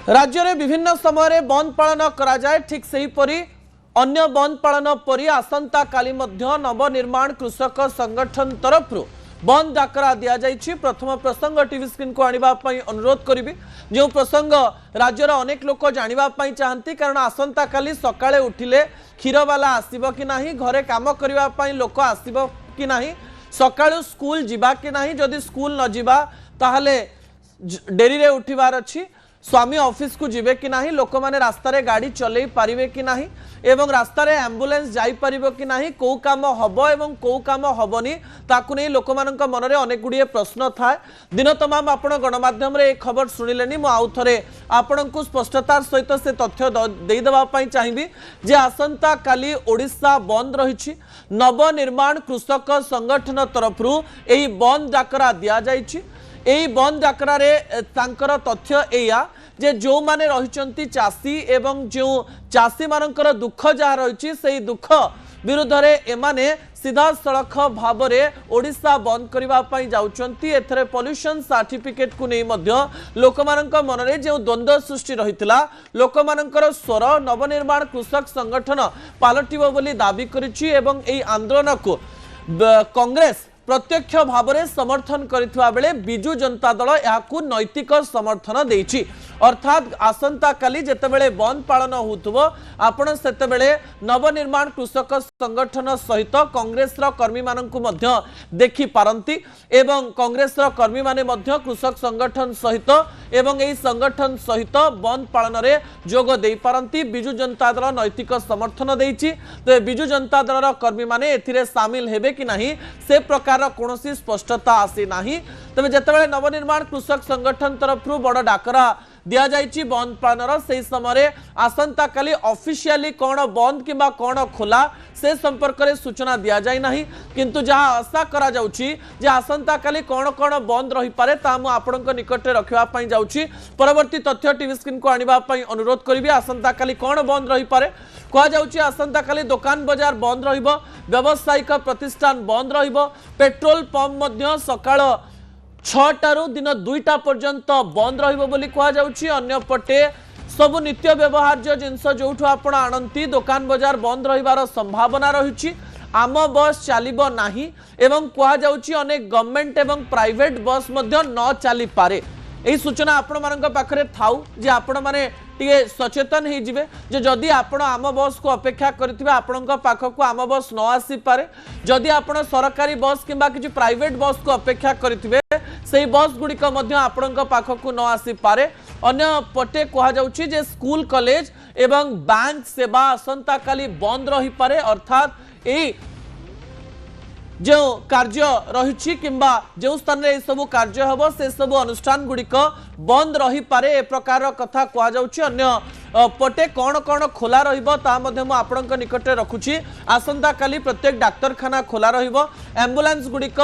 राज्य में विभिन्न समय बंद पालन करा जाए ठीक सेहीपरि अन्य बंद पालन परि आसंता काली मध्य नवनिर्माण कृषक संगठन तरफ बंद डाकरा दि जाइछि। प्रथम प्रसंग टीवी स्क्रीन को आनिबा पई अनुरोध करिबि जो प्रसंग राज्यर अनेक लोक जानिबा पई चाहंती कारण आसंता काली सकाळे उठिले क्षीरवाला आसीबो कि नाही, घरे काम करिबा पई लोक आसीबो कि नाही, सकाळु स्कूल जिबा कि नाही, जदि स्कूल न जिबा ताहाले डेरी रे उठिबार अछि, स्वामी ऑफिस को जिबे कि नाही, लोक माने रास्ता रे गाड़ी चलै पारिबे कि नाही एवं रास्ता रे एम्बुलेंस जाई पारिबो कि नाही, को काम हबो एवं को काम हबोनी ताकु नै लोक मानक मन रे अनेक गुडिये प्रश्न थाए। दिन तमाम आपण गणमाध्यम रे एक खबर सुनिलेनी, मु आउ थरे आपण को स्पष्टतार सहित से तथ्य देई देबा पई चाहिबी जे आसंता काली ओडिसा बंद रहिछि। नवनिर्माण कृषक संगठन तरफरु एही बंद डाकरा दिया जाइछि। एही बंद डाकरा रे तांकर तथ्य एया जे जो माने रहिचंती चासी एवं जो चासी मानकर दुख जहा रहिछि सेही दुख विरुद्ध रे एमाने सीधा सड़क भाव में ओडिशा बंद करबा पई जाउचंती। एथरे पॉल्यूशन सर्टिफिकेट को नहीं मध्य लोक मानक मन रे जो द्वंद्व सृष्टि रहितला लोक मानकर स्वर नवनिर्माण कृषक संगठन पालटिबो बोली दाबी करिछि एवं एही आंदोलन को कांग्रेस प्रत्यक्ष भाव में समर्थन करथिबा बेले बिजु जनता दल याकू नैतिक समर्थन देछि। अर्थात आसंता काली जेतेबेले बंद पालन होउथबो आपण सेतेबेले नवनिर्माण कृषक संगठन सहित कांग्रेस रो कर्मी माननकु मध्य देखि पारंती एवं कांग्रेस रो कर्मी माने मध्य कृषक संगठन सहित एवं एही संगठन सहित बंद पालन रे जोग देई पारंती। बिजु जनता दल नैतिक समर्थन देछि, तो बिजु जनता दल रो कर्मी माने एथिरे शामिल हेबे कि नाही से प्रकार कोनोसी स्पष्टता आसी नाही। तबे जेतेबेले नवनिर्माण कृषक संगठन तरफरु बड़ डाकरा दिया जाइछि बंद पालनर से समय आसंता काली ऑफिशियली कौन बंद किंबा कौन खोला से संपर्क में सूचना दिया जाय नाही, किंतु जहां आशा करा जाउछि जे आसंता काली कौन कौन बंद रही पारे ता मु आपनक निकट रखिबा पई जाउछि। परवर्ती तथ्य टीवी स्क्रीन को आनिबा पई अनुरोध करिबि। आसंता काली कौन बंद रही पारे कह जाउछि आसंता काली दुकान बाजार बंद रहिबो, व्यावसायिक प्रतिष्ठान बंद रहिबो, पेट्रोल पंप मध्य सकाळ 6टारू दिन 2टा पर्यंत बंद रहिबो बोली कह जाउछि। अन्य पटे सबु नित्य व्यवहार्य जिनस जोठु आपण आनंती दुकान बाजार बंद रहिबार संभावना रहिछि। आम बस चलिबो नाही एवं कह जाउछि अनेक गवर्नमेंट एवं प्राइवेट बस मध्य न चली पारे। एही सूचना आपण मानक पाखरे थाउ जे आपण माने टिके सचेतन हो जिवे जे जदि आपण आम बस को अपेक्षा करथिबे आपणक पाखक आम बस न आसी पारे, जदि आपण सरकारी बस किंबा किछि प्राइवेट बस को अपेक्षा करथिबे सेही बस गुड़िक मध्य आपणक पाखक न आसी पारे। अन्य पटे कह जाउछि जे स्कूल कॉलेज एवं बैंक सेवा आसंता काली बंद रही पारे। अर्थात एही जो कार्य रही किंबा जो स्थान रे सब कार्य हम से सब अनुष्ठान गुड़िक बंद रही पारे ए प्रकार कथा कह जाउछि। अन्य पटे कौन कौन खोला रहिबो ता मध्य मु आपणक निकट रखुछि। आसंता काली प्रत्येक डाक्तरखाना खोला रहिबो, एम्बुलेंस गुड़िक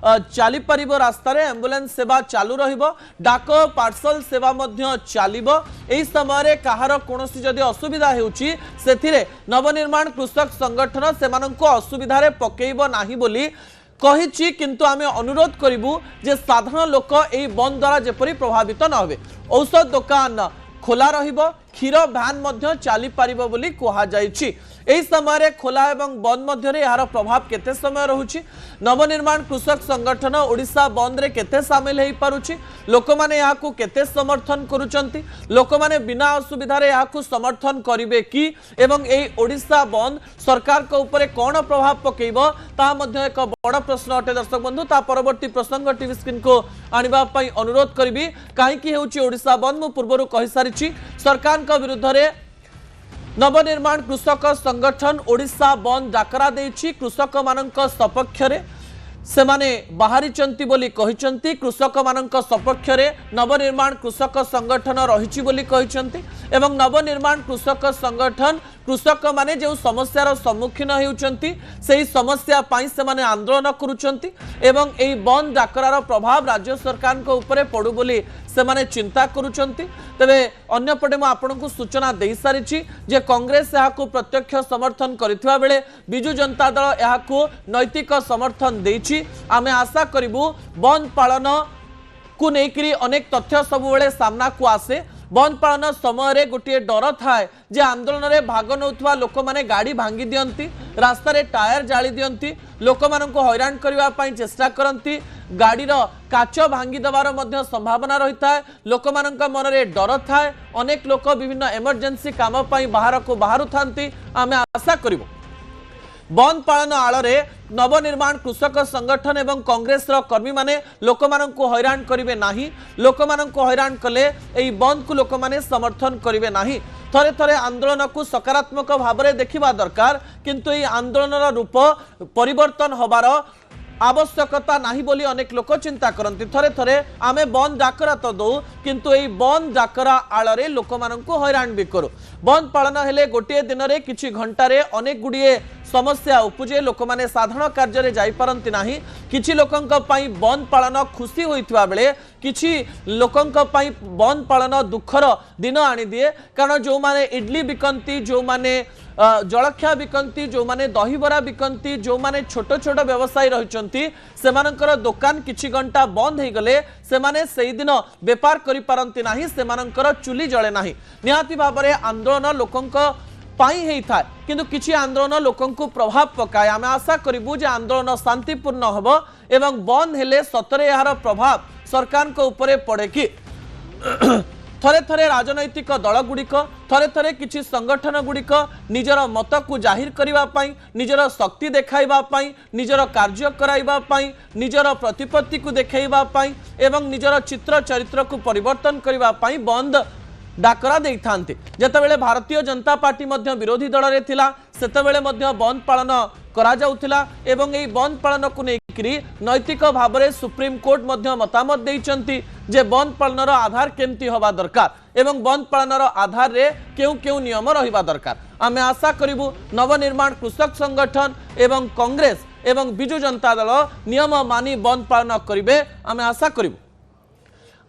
चली पारिबो, रास्ता रे एम्बुलेंस सेवा चालू रहिबो, डाक पार्सल सेवा मध्य चलिबो। एही समय रे कहार कोनोसी जदि असुविधा हेउछि सेथिरे नवनिर्माण कृषक संगठन सेमानंको असुविधा रे पकेइबो नाही बोली कहिछि, किंतु आमे अनुरोध करिबु जे साधारण लोक एही बंद द्वारा जेपरि प्रभावित न होबे। औषध दुकान खोला रहिबो, क्षीर भ्यान मध्य चली पारिबो बोली कहा जाइछि। एही समय खोला एवं बंद मध्य यार प्रभाव केते समय रहुछि, नवनिर्माण कृषक संगठन ओडिशा बंद रे केते शामिल हेई पारुछि, लोक माने याकू केते समर्थन करूचंती, लोक माने बिना असुविधा रे याकू समर्थन करिवे कि एवं एही ओडिशा बंद सरकार को ऊपर कोन प्रभाव पकेइबो ता मध्य एक बड़ प्रश्न अटे। दर्शक बंधु ता परवर्ती प्रसंग टीवी स्क्रीन को आनिबा पई अनुरोध करिबि। काहे कि हेउछि ओडिशा बंद मु पूर्वरु कहि सारिछि सरकार का विरुद्ध रे नवनिर्माण कृषक संगठन ओडिशा बंद डाकरा देछि। कृषक मानक सपक्ष रे सेमाने बाहरी चंती बोली कहिचंती, कृषक मानक सपक्ष रे नवनिर्माण कृषक संगठन रहिछि बोली कहिचंती एवं नवनिर्माण कृषक संगठन कृषक माने जो समस्यार सम्मुखीन हेउचंती सेही समस्या पाई सेमाने आंदोलन करूचंती एवं एही बंद डाकरार प्रभाव राज्य सरकार को ऊपर पड़ू बोली सेमाने चिंता करूचंती। तबे अन्य पटे मु आपनकु सूचना देई सारिछि जे कांग्रेस याकू प्रत्यक्ष समर्थन करिथिबा बेले बिजु जनता दल याकू नैतिक समर्थन देछि। आमे आशा करिबु बंद पालन को नेकरी अनेक तथ्य सब बेले सामना को आसे, बंद पालन समय गोटे डर थाए जे आंदोलन में भाग नौथुवा लोक माने गाड़ी भांगी दियंती रास्ता रे टायर जाली दियंती लोक माननको हैरान करबा पई चेष्टा करंती गाड़ी काच भांगी देवार मध्य संभावना रही है लोक मान मन में डर थाए अनेक लोक विभिन्न इमरजेंसी काम बाहर को बाहर था आम आशा करूँ बंद पालन आड़े नवनिर्माण कृषक संगठन एवं कांग्रेस कर्मी माने लोक माननको हैरान करिवे नाही लोक माननको हैरान कले एई बंद को लोक माने समर्थन करिवे नाही थरे थरे आंदोलन को सकारात्मक भाव में देखिबा दरकार किंतु एई आंदोलन रूप परिवर्तन होबार आवश्यकता नाही बोली अनेक लोक चिंता करती थरे थरे आमे बंद डाकरा तो दो किंतु एई बंद डाकरा आड़े लोक माननको हैरान भी करू बंद पालन हेले गोटे दिन रे किछि घंटारे अनेक गुड़िए समस्या उपजे लोक माने साधारण कार्य जाई पारंती नाही किछि लोकंक पई बंद पालन खुशी होइतबा बेले किछि लोकंक पई बंद पालन दुखर दिन आनी दिए कारण जो माने इडली बिकंती जो माने जलखिया बिकंती जो माने दहीबरा बिकंती जो माने छोट छोट व्यवसायी रहिचंती सेमानकर दुकान किछि घंटा बंद हो गले सेमाने सेही दिन व्यापार करि पारंती नाही सेमानकर चुली जळे नाही निहाती भाबरे आंदोलन लोकंक पाई हेई था किंतु किछि आंदोलन लोकंकु प्रभाव पकाए आमे आशा करिबु जे आंदोलन शांतिपूर्ण हबो एवं बंद हेले सतरे यार प्रभाव सरकार को ऊपर पड़े कि थरे थरे राजनैतिक दल गुड़िक थरे थरे किछि संगठन गुड़िक निजर मत को जाहिर करिबा पई निजर शक्ति देखाइबा पई निजर कार्य कराइबा पई निजर प्रतिपत्ति को देखाइबा पई एवं निजर चित्र चरित्र को परिवर्तन करिबा पई बंद डाकरा दे थांती जेतेबेले भारतीय जनता पार्टी मध्य विरोधी दल रे थिला सेतेबेले मध्य बंद पालन करा जाउथिला एवं एई बंद पालन को नेकरी नैतिक भाव में सुप्रीम कोर्ट मध्य मतामत देइचंती जे बंद पालन आधार केमती होबा दरकार एवं बंद पालन आधार रे केउ केउ नियम रहिबा दरकार आमे आशा करिबु नवनिर्माण कृषक संगठन एवं कांग्रेस एवं बिजु जनता दल नियम मानी बंद पालन करिवे आमे आशा करिबु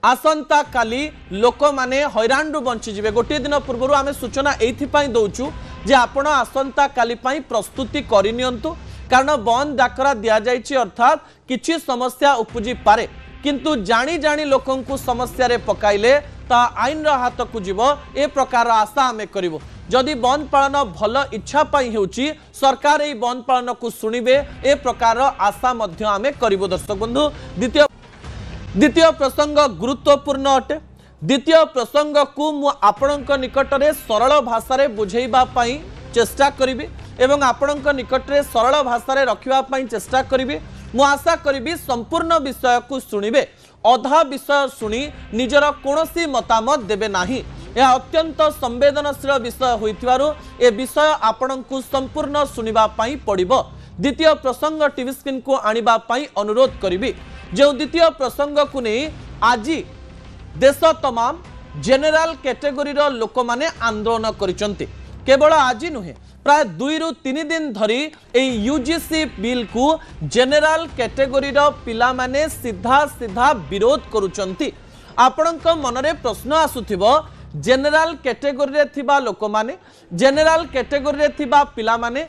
आसंता काली लोक माने हैरान रु बंची जिवे गोटे दिन पूर्व आमे सूचना एइथिपाई दउचु जे आपण आसंता काली पाई प्रस्तुति करिनियंतु कारण बंद डाकरा दिया जायछि अर्थात किछि समस्या उपजी पारे किंतु जानी जानी लोकंकु समस्या रे पकाइले ता आईन रा हाथ को जीव ए प्रकार आशा आमे करिवो जदि बंद पालन भल इच्छा पाई हेउची सरकार ए बंद पालन को सुनिबे ए प्रकार आशा मध्य आमे करिवो दर्शक बंधु द्वितीय प्रसंग गुरुत्वपूर्ण अटे द्वितीय प्रसंग को मु आपणक निकट में सरल भाषा रे बुझेइबा पई चेष्टा करिबी एवं आपणक निकट में सरल भाषा रे रखिबा पई चेष्टा करिबी मु आशा करिबी संपूर्ण विषय को सुनिबे अधा विषय सुनी निजर कोनोसी मतामत देबे नाही यह अत्यंत संवेदनशील विषय होइतिबारु ए विषय आपणकु संपूर्ण सुनिबा पई पड़िबो द्वितीय प्रसंग टीवी स्क्रीन को आनिबा पई अनुरोध करिबी जो द्वितीय प्रसंग को नहीं आज देश तमाम जेनेराल कैटेगोरी लोक माने आंदोलन करिसंती केवल आज नुहे प्राय 2 रु 3 दिन धरी यूजीसी बिल को जेनेराल कैटेगोरी पिला माने सीधा सीधा विरोध करुचंती आपणक मनरे प्रश्न आसुथिबो जेनेराल कैटेगोरी रे थिबा लोक माने जेनेराल कैटेगोरी रे थिबा पिला माने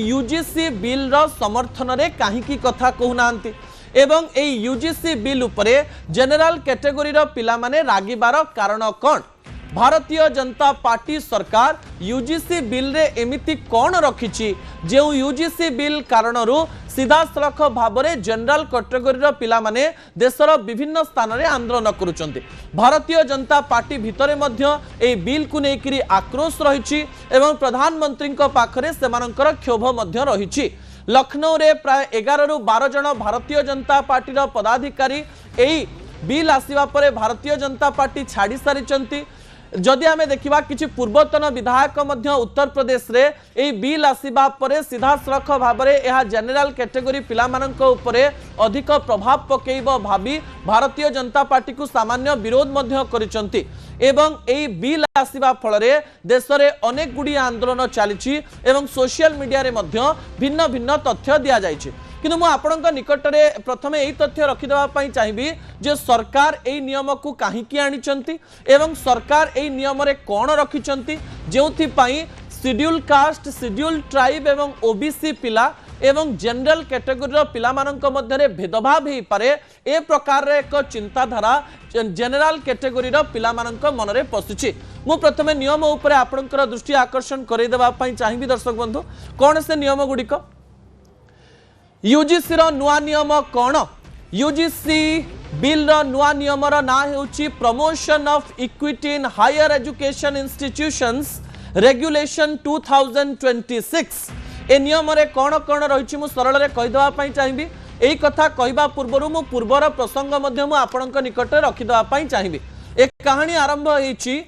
यूजीसी बिल रो समर्थन रे काहीकी कथा कहूनांती एवं ए यूजीसी बिल उपरे जेनेराल कैटेगोरी पिला माने रागिबार कारण कौन भारतीय जनता पार्टी सरकार यूजीसी बिल रे एमिति कौन रखिछि जे यूजीसी बिल कारणरू सीधा सलख भाव में जेनेराल कैटेगोरी पिला माने देशर विभिन्न स्थान रे आंदोलन करुचंती भारतीय जनता पार्टी भितरे मध्य ए बिल को नेकिरी आक्रोश रहिछि एवं प्रधानमंत्री पाखरे सेमानकर क्षोभ मध्य रहिछि लखनऊ रे प्राय 11 रु 12 जन भारतीय जनता पार्टी पदाधिकारी एई बिल आसीबा परे भारतीय जनता पार्टी छाड़ी सारिचंती जदि आमे देखिबा किछि पूर्वतन विधायक मध्य उत्तर प्रदेश रे एई बिल आसीबा परे सीधा सलख भाबरे एहा जेनेराल कैटेगोरी पिला मानक उपरे अधिक प्रभाव पकेइबो भाबी भारतीय जनता पार्टी को सामान्य विरोध मध्य करिसंती एवं एई बिल आसीबा फलरे देश रे अनेक गुडी आंदोलन चलीछि एवं सोशल मीडिया रे मध्य भिन्न भिन्न तथ्य दिया जाइछि किंतु मु आपणक निकट में प्रथमे यही तथ्य रखिदेवाई चाहिए जे सरकार यही नियम को कहीं आनिचंती एवं सरकार यही नियम रे कौन रखिचंती जो शेड्यूल कास्ट शेड्यूल ट्राइब एवं ओबीसी पिला एवं जनरल कैटेगोरी पिलामानंक मध्यरे भेदभाव हो पारे ए प्रकार एक चिंताधारा जनरल कैटेगोरी पिलामानंक मनरे पशुची। मु प्रथमे नियम उपरे आपनकर दृष्टि आकर्षण करे देबा पई चाहिबी दर्शक बंधु कौन से नियम गुड़िक यूजीसी रो नुआ नियम कौन यूजीसी बिल रो नुआ नियम रो ना हेउची promotion of equity in higher education institutions regulation 2026 ए नियम रे कौन कौन रही मु सरल रे कहि देबा पई चाहिबी एई कथा कहबा पूर्वरु मु पूर्वर प्रसंग मध्य मु आपनक निकट रखि देबा पई चाहिबी। एक कहानी आरंभ होईची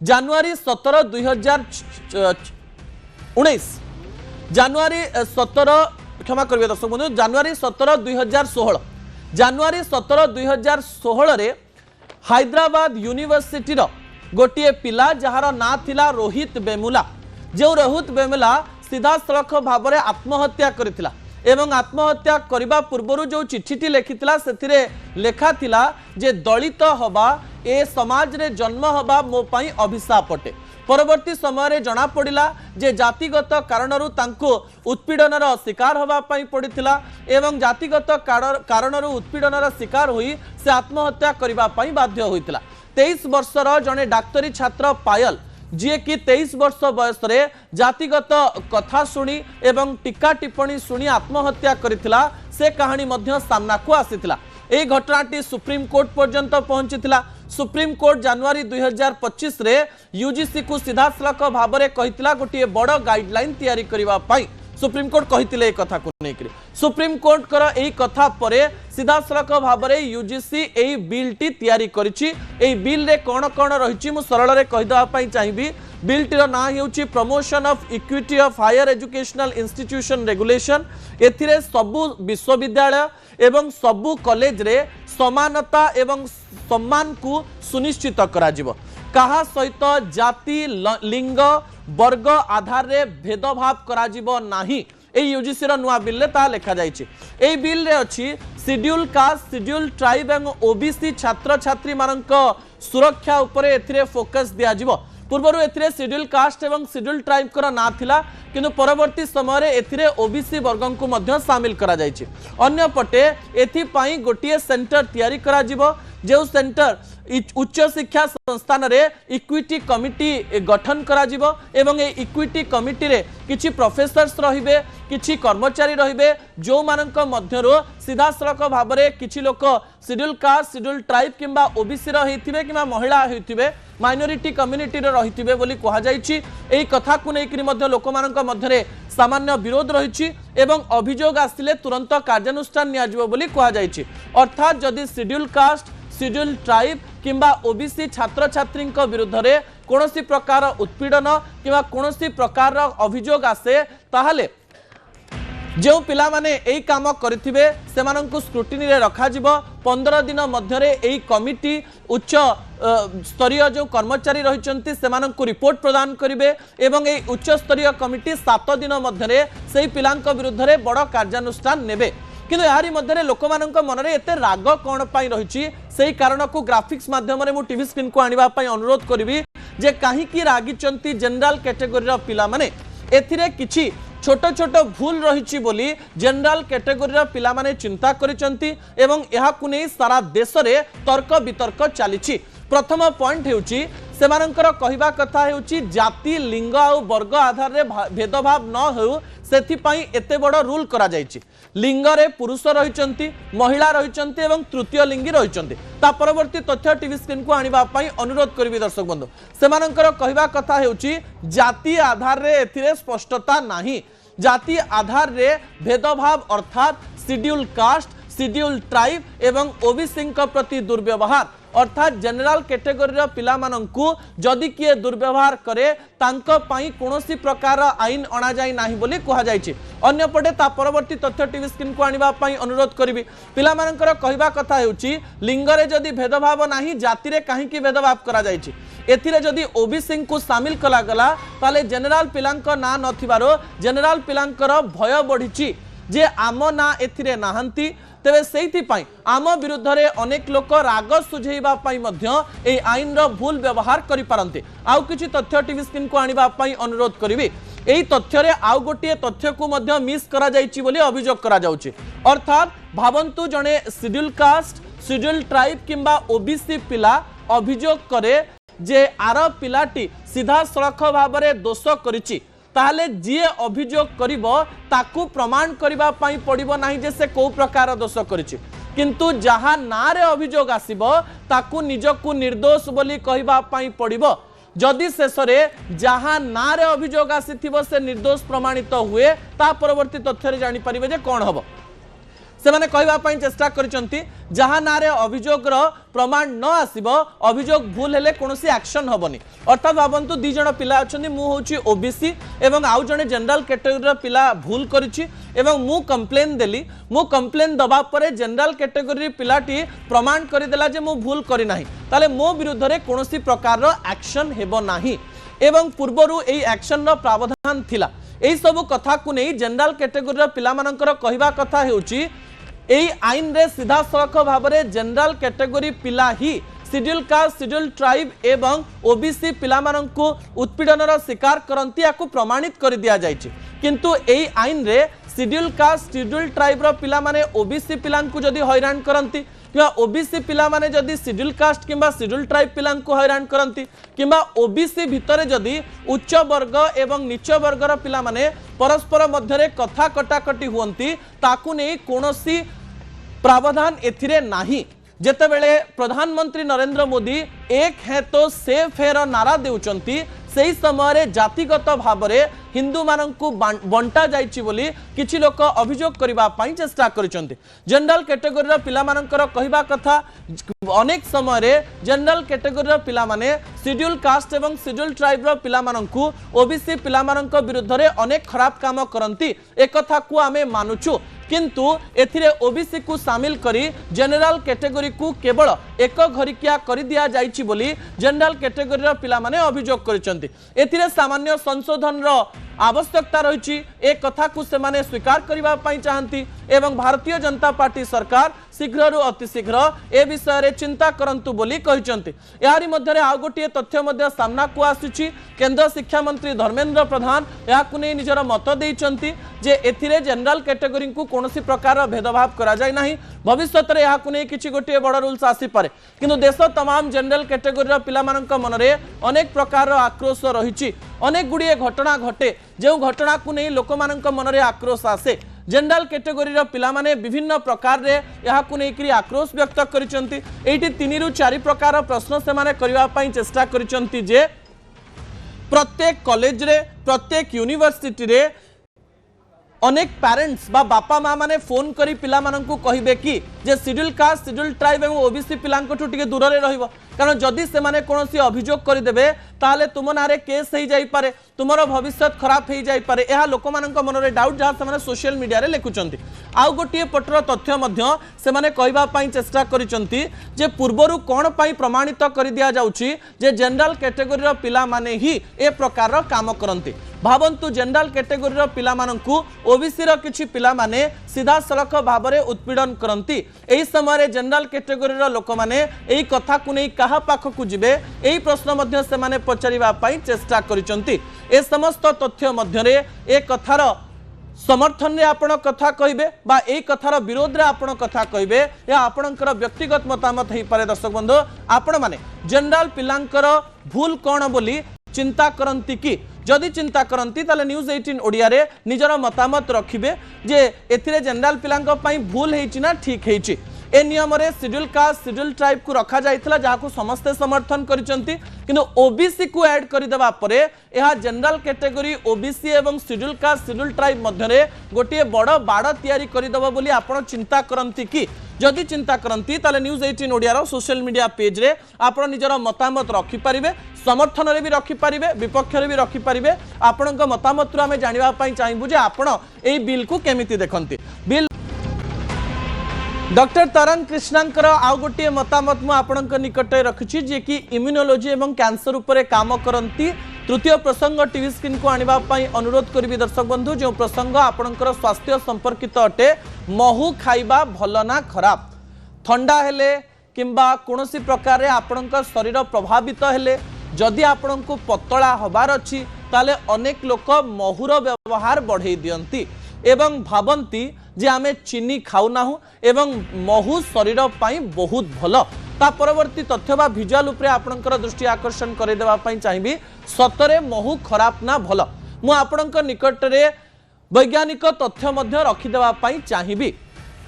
जनवरी 17 2019 जनवरी 17 क्षमा करिवे दर्शक बंधु जनवरी 17 2016 जनवरी 17 2016 रे हैदराबाद यूनिवर्सिटी रो गोटे पिला जहार ना थिला रोहित बेमुला जो रोहित बेमुला सीधा सड़क भाव में आत्महत्या करथिला एवं आत्महत्या करबा पूर्वरु जो चिठीटी लेखिथिला सेथिरे लेखा थिला जे दलित हवा ए समाज रे जन्म हवा मो पई अभिशाप अटे। परवर्ती समय रे जना पड़िला जे जातिगत कारणरु तांको उत्पीड़नर शिकार हवा पई पड़िथिला एवं जातिगत कारणरु उत्पीड़नर शिकार होई से आत्महत्या करबा पई बाध्य होइथिला। 23 वर्षर जने डाक्तरी छात्र पायल जी कि 23 वर्ष बयस रे जातिगत कथा शुणी एवं टीका टिप्पणी शुणी आत्महत्या करिथिला से कहानी मध्य सामना को आसीथिला। ए घटनाटी सुप्रीम कोर्ट पर्यंत पहुंचीथिला। सुप्रीम कोर्ट जनवरी 2025 रे यूजीसी को सीधा सलख भाव में कहिथिला गोटे बड़ गाइडलाइन तैयारी करबा पई सुप्रीम कोर्ट कहिथिले ए कथा को नेकरी सुप्रीम कोर्ट कर एई कथा परे सीधा सलख भाव में यूजीसी एई बिल टी तैयारी करिछि। एई बिल रे कोन कोन रहिछि मु सरल रे कहि दवा पई चाहिबी। बिल टी रो ना हेउछि promotion of equity of higher educational institution regulation. एथिरे सबु विश्वविद्यालय एवं सबु कॉलेज रे समानता एवं सम्मान को सुनिश्चित करा जिवो। कहा सहित जाति लिंग वर्ग आधार रे भेदभाव करा जिवो नाही। ए यूजीसी रो नुआ बिल रे ता लेखा जायछि। ए बिल रे अछि शेड्यूल कास्ट शेड्यूल ट्राइब एवं ओबीसी छात्र छात्री मानक सुरक्षा उपरे एथिरे फोकस दिया जिवो। पूर्वरु एथिरे शेड्यूल कास्ट एवं शेड्यूल ट्राइब कर ना थिला किंतु परवर्ती समय रे एथिरे ओबीसी वर्गन को मध्य शामिल करा जायछि। अन्य पटे एथि पई गोटिए सेंटर तैयारी करा जिवो जो सेंटर उच्च शिक्षा संस्थान रे इक्विटी कमिटी गठन करा जिवो एवं ए इक्विटी कमिटी रे किछि प्रोफेसर्स रहिबे किछि कर्मचारी रहिबे जो मानक मध्यरो सीधा सड़क भाव में किछि लोक शेड्यूल कास्ट शेड्यूल ट्राइब किंबा ओबीसी रो हेथिबे किंबा महिला हेथिबे माइनॉरिटी कम्युनिटी रो रहिथिबे बोली कहा जायछि। एई कथा को नेकरी मध्य लोक मानक मध्यरे सामान्य विरोध रहिछि एवं अभियोग आसिले तुरंत कार्यानुष्ठान निया जिवो बोली कहा जायछि। अर्थात जदि शेड्यूल कास्ट शेड्यूल ट्राइब किंबा ओबीसी छात्र छात्री विरुद्ध रे कोनोसी प्रकार उत्पीड़न किंबा कोनोसी प्रकार अभियोग आसे ताहले जो पिला माने एई काम करिथिबे सेमानंकु स्क्रूटिनी रे रखा जिवो। 15 दिन मध्यरे एई कमिटी उच्च स्तरीय जो कर्मचारी रहिचंती सेमानंकु रिपोर्ट प्रदान करिवे एवं एई उच्च स्तरीय कमिटी 7 दिन मध्यरे सेई पिलांक विरुद्ध रे बड़ कार्यानुष्ठान नेबे। किंतु यारी मध्यरे लोकमानंक मनरे एते राग कोन पई रहिछि सेई कारण को ग्राफिक्स माध्यम रे मु टीवी स्क्रीन को आनिबा पई अनुरोध करिवि जे काहे की रागिचंती जनरल कैटेगरी रो पिला माने एथिरे किछि छोट छोट भूल रही बोली जनरल कैटेगोरी पिला माने चिंता करिसंती एवं एहाकु नै सारा देश रे तर्क वितर्क चली। प्रथम पॉइंट हेउची सेमानंकर कहिबा कथा हेउची जाति लिंग आ वर्ग आधार रे भेदभाव न हो सेथि पई एते बड़ रूल करा जायछि। लिंग रे पुरुष रहिचंती महिला रहिचंती एवं तृतीय लिंगी रहिचंती ता परवर्ती तथ्य टीवी स्क्रीन को आनिबा पई अनुरोध करबी दर्शक बंधु। सेमानंकर कहिबा कथा हेउची जाति आधार रे एथिरे स्पष्टता नाही। जाति आधार रे भेदभाव अर्थात शेड्यूल कास्ट शेड्यूल ट्राइब एवं ओबीसी प्रति दुर्व्यवहार अर्थात जनरल कैटेगोरी पिला मानंकु जदि किए दुर्व्यवहार करे तांको पई कोनोसी प्रकार आईन अणा जाई नाही बोली कहा जायछि। अन्य पटे ता परवर्ती तथ्य टीवी स्क्रीन को आनिबा पई अनुरोध करबी। पिला मानंकर कहिबा कथा हेउछि लिंग रे जदि भेदभाव नाही जाति रे काहे की भेदभाव करा जायछि। एथिरे जदि ओबीसी को शामिल कला गला ताले जनरल पिलांक ना नथिबारो जनरल पिलांकर भय बढ़िछि जे आम ना एथिरे नाहंती तेरे सेइथि पाई आम विरुद्ध रे अनेक लोक राग सुझेइबा पाई मध्य ए आईन रो भूल व्यवहार करि पारंते। आउ किछि तथ्य टीवी स्क्रीन को आनिबा पाई अनुरोध करिवि। एई तथ्य रे आउ गोटे तथ्य को मध्य मिस करा जायछि बोली अभियोग करा जाउछि। अर्थात भावंतु जणे शेड्यूल कास्ट शेड्यूल ट्राइब किंबा ओबीसी पिला अभियोग करे जे आर पिलाटी सीधा सड़क भाव में दोष करिछि ताहले जीए अभियोग करिवो ताकू प्रमाण करिबा पई पड़िबो नाही जे से को प्रकार दोष करिछि किंतु जहा नारे अभियोग आसीबो ताकू निजकू निर्दोष बोली कहिबा पई पड़िबो। जदि शेषरे जहा नारे अभियोग आसीथिबो से निर्दोष प्रमाणित हुए ता परवर्ती तथ्य रे जानि परिबे जे कोन हबो। से माने कहबा पई चेष्टा करिसंती जहा नारे अभियोगर प्रमाण न आसीबो अभियोग भूल हेले कोनोसी एक्शन हबनी। अर्थात भाबंतु दी जण पिला अछंती मु होची ओबीसी एवं आउ जणे जनरल कैटेगरी पिला भूल करिछि एवं मु कंप्लेन देली मु कंप्लेन दबा परे जनरल कैटेगरी पिलाटी प्रमाण करिदेला जे मु भूल करि नाही ताले मो विरुद्ध रे कोनोसी प्रकार रो एक्शन हेबो नाही एवं पूर्वरु एई एक्शन रो प्रावधान थिला। एई सब कथा को नै जनरल कैटेगरी पिला मानकर कहबा कथा हेउची एई आईन रे सीधा सड़क भाव में जनरल कैटेगरी पिला ही शेड्यूल कास्ट शेड्यूल ट्राइब एवं ओबीसी पिला माननकु उत्पीड़नर शिकार करंती याकु प्रमाणित कर दिया जायछि किंतु एई आईन रे शेड्यूल कास्ट शेड्यूल ट्राइब रो पिला माने ओबीसी पिलांकु जदी हैरान करंती किंबा ओबीसी पिला माने जदी शेड्यूल कास्ट किंबा शेड्यूल ट्राइब पिलांकु हैरान करंती किंबा ओबीसी भितरे जदी उच्च वर्ग एवं नीच वर्गर पिला माने परस्पर मध्यरे कथा कटाकटी हुअंती ताकु नै कोनोसी प्रावधान एथिरे नाही। जेतेबेले प्रधानमंत्री नरेंद्र मोदी एक है तो सेफ है नारा देउचंती सेही समय जातिगत भाव में हिंदू माननकु बंटा जाइछि बोली किछि लोक अभियोग करबा पई चेष्टा करिसंती। जनरल कैटेगरी पिला मानकर कहबा कथा अनेक समय रे जनरल कैटेगरी पिला माने शेड्यूल कास्ट एवं शेड्यूल ट्राइब रो पिला माननकु ओबीसी पिला माननक विरुद्ध रे अनेक खराब काम करंती एक कथा को आमे मानुछु किंतु एथिरे ओबीसी को शामिल करी जनरल कैटेगरी को केवल एक घरिकिया कर दिया जाइछि बोली जनरल कैटेगरी रो पिला माने अभियोग करिसंती। एथिरे सामान्य संशोधन रो आवश्यकता रही एक कथा को से माने स्वीकार करबा पई चाहंती एवं भारतीय जनता पार्टी सरकार शीघ्र अति शीघ्र ए विषय रे चिंता करंतु बोली कहिसंती। यारी मध्यरे आ गोटे तथ्य मध्य सामना को आसुची केंद्र शिक्षा मंत्री धर्मेंद्र प्रधान याकु नै निजर मत देइचंती जे एथिरे जनरल कैटेगरी को कोनोसी प्रकार भेदभाव करा जाय नाही भविष्यत रे याकु नै किछि गोटे बड़ रूल्स आसी पारे किंतु देश तमाम जनरल कैटेगरी रो पिला मानक मनरे अनेक प्रकार आक्रोश रहिछि अनेक गुड़िए घटना घटे जो घटना को नहीं लोक मानक मनरे आक्रोश आसे जनरल कैटेगरी रो पिला माने विभिन्न प्रकार रे यहा को नेकरी आक्रोश व्यक्त करिसंती। एठी 3 रु 4 प्रकार प्रश्न से माने करबा पई चेष्टा करिसंती जे प्रत्येक कॉलेज रे प्रत्येक यूनिवर्सिटी रे अनेक पेरेंट्स बा बापा माँ माने फोन करी पिला माननकु कहिबे कि जे शेड्यूल कास्ट शेड्यूल ट्राइब एवं ओबीसी पिलांकठु टिके दूर रे रहिबो कारण जदि से माने कोनोसी अभियोग करि देबे ताले तुम नारे केस हेई जाई पारे तुमरो भविष्य खराब हेई जाई पारे एहा लोक माननक मनरे डाउट जहा से माने सोशल मीडिया रे लेखुचंती। आउ गोटिए पटर तथ्य मध्य से माने कहबा पई चेष्टा करिसंती जे पूर्वरु कोन पई प्रमाणित करि दिया जाउची जे जनरल कैटेगरी रो पिला माने ही ए प्रकार रो काम करंती। भावंतु जनरल कैटेगरी रो पिला माननकु ओबीसी रो किछि पिला माने सीधा सड़क भाव में उत्पीड़न करंती एही समय जनरल कैटेगरी रो लोक माने एही कथा को नै कहा पाखकु जिबे एही प्रश्न मध्य से माने पचारिबा पई चेष्टा करिसंती। ए समस्त तथ्य मध्य रे ए कथार समर्थन रे आपण कथा कहिबे बा एही कथार विरोध रे आपण कथा कहिबे या आपणकर व्यक्तिगत मतामत हेई पारे। दर्शक बंधु आपण माने जनरल पिलांकर भूल कोन बोली चिंता करंती कि जदि चिंता करंती ताले न्यूज 18 ओडिया रे निजर मतामत रखिबे जे एथिरे जनरल पिलांक पई भूल हेइची ना ठीक हेइची। ए नियम रे शेड्यूल कास्ट शेड्यूल ट्राइब को रखा जाइथिला जाहाको समस्त समर्थन करिसंती किंतु ओबीसी को ऐड करि देबा परे एहा जनरल कैटेगरी ओबीसी एवं शेड्यूल कास्ट शेड्यूल ट्राइब मध्य रे गोटे बड़ बाड़ तयारी करि देबा बोली आपण चिंता करंती कि जदि चिंता करंती ताले न्यूज 18 ओडिया रो सोशल मीडिया पेज रे आपण निजर मतामत रखि परिबे समर्थन रे भी रखि परिबे विपक्ष रे भी रखि परिबे आपणक मतामत रो हमें जानिबा पई चाहिबु जे आपण एई बिल को केमिति देखंती। बिल डॉक्टर तरंग कृष्णांकर आउ गोटे मतामत मु आपणक निकट रखिछि जे कि इम्यूनोलॉजी एवं कैंसर उपरे काम करंती। तृतीय प्रसंग टीवी स्क्रीन को आनिबा पई अनुरोध करिबी दर्शक बंधु जो प्रसंग आपणकर स्वास्थ्य संपर्कित अटे महू खाइबा भल ना खराब ठंडा हेले किंबा कोनोसी प्रकार रे आपणकर शरीर प्रभावित हेले जदि आपणको पतला हबार अछि ताले अनेक लोक महुर व्यवहार बढ़े दियंती एवं भावंती जे आमे चीनी खाऊना एवं महू शरीर पाई बहुत भल। ता परवर्ती तथ्य बा भिजुआल उपरे आपणकर दृष्टि आकर्षण करे देबा पई चाहिबी सतरे महू खराब ना भल। मु आपणक निकट रे वैज्ञानिक तथ्य मध्य रखि देबा पई चाहिबी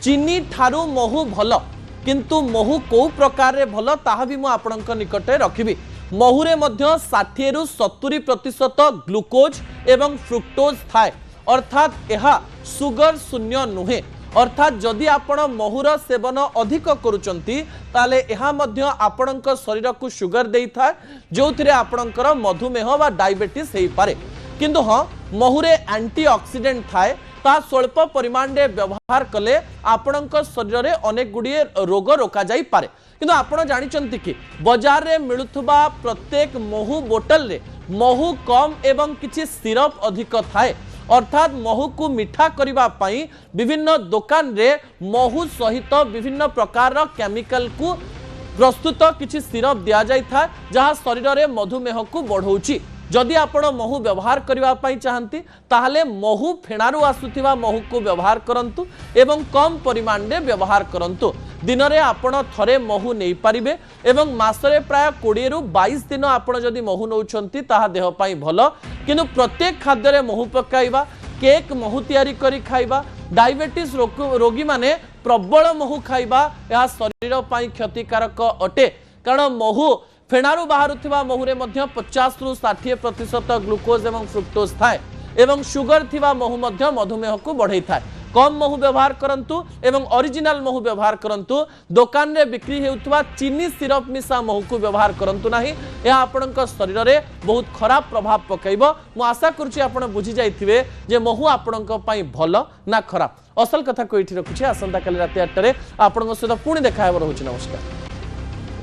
चीनी ठारू महू भल किंतु महू को प्रकार रे भल ताहा भी मु आपणक निकट रे रखिबी। महुरे मध्य 60 रु 70% ग्लूकोज एवं फ्रुक्टोज थाए अर्थात यह सुगर शून्य नुहे। अर्थात जदि आपण महुर सेवन अधिक करुचंती ताले यह मध्य आपणक शरीर को सुगर देई थाए जो थिरे आपणकर मधुमेह वा डायबिटीज हेई पारे। किंतु हाँ महुरे एंटीऑक्सीडेंट थाए ता स्वल्प परिमाण रे व्यवहार कले आपणक शरीर रे अनेक गुड़िए रोग रोका जाई पारे। किंतु आपण जानिचंती कि बाजार रे मिलुथबा प्रत्येक महू बोतल रे महू कम एवं किछि सिरप अधिक थाए अर्थात महू को मिठा करिबा पई विभिन्न दुकान रे महू सहित विभिन्न प्रकार केमिकल को प्रस्तुत किछि सिरप दिया जाय था जहाँ शरीर रे मधुमेह को बढ़ौछि। जदि आपण महू व्यवहार करिबा पई चाहंती ताहले महू फेणारू आसुथिबा महू को व्यवहार करंतु एवं कम परिमाण रे व्यवहार करंतु। दिन रे आपण थरे महू नहीं पारिबे एवं मासरे प्राय 20 रु 22 दिन आपण जदि महू नौछंती ताहा देह पई भल। किंतु प्रत्येक खाद्य रे महू पकाइबा केक महू तैयारी करी खाइबा डायबिटीज रोगी माने प्रबल महू खाइबा यह शरीर पई क्षतिकारक अटे। कारण महू फेणारू बाहरुथिबा महुरे मध्य 50 रु 60% ग्लूकोज एवं फ्रुक्टोज थाए एवं सुगर थिबा महू मध्य मधुमेह को बढ़ई थाए। कम महू व्यवहार करंतु एवं ओरिजिनल महू व्यवहार करंतु। दुकान रे बिक्री हेउथबा चीनी सिरप मिसा महू को व्यवहार करंतु नाही। या आपणक शरीर रे बहुत खराब प्रभाव पकाइबो। मु आशा करूची आपण बुझी जाइथिबे जे महू आपणक पई भलो ना खराब। असल कथा को एठी रखुछी। आसंता काली राति 8 रे आपणक सहित पुणी देखा हेबो रहउची। नमस्कार।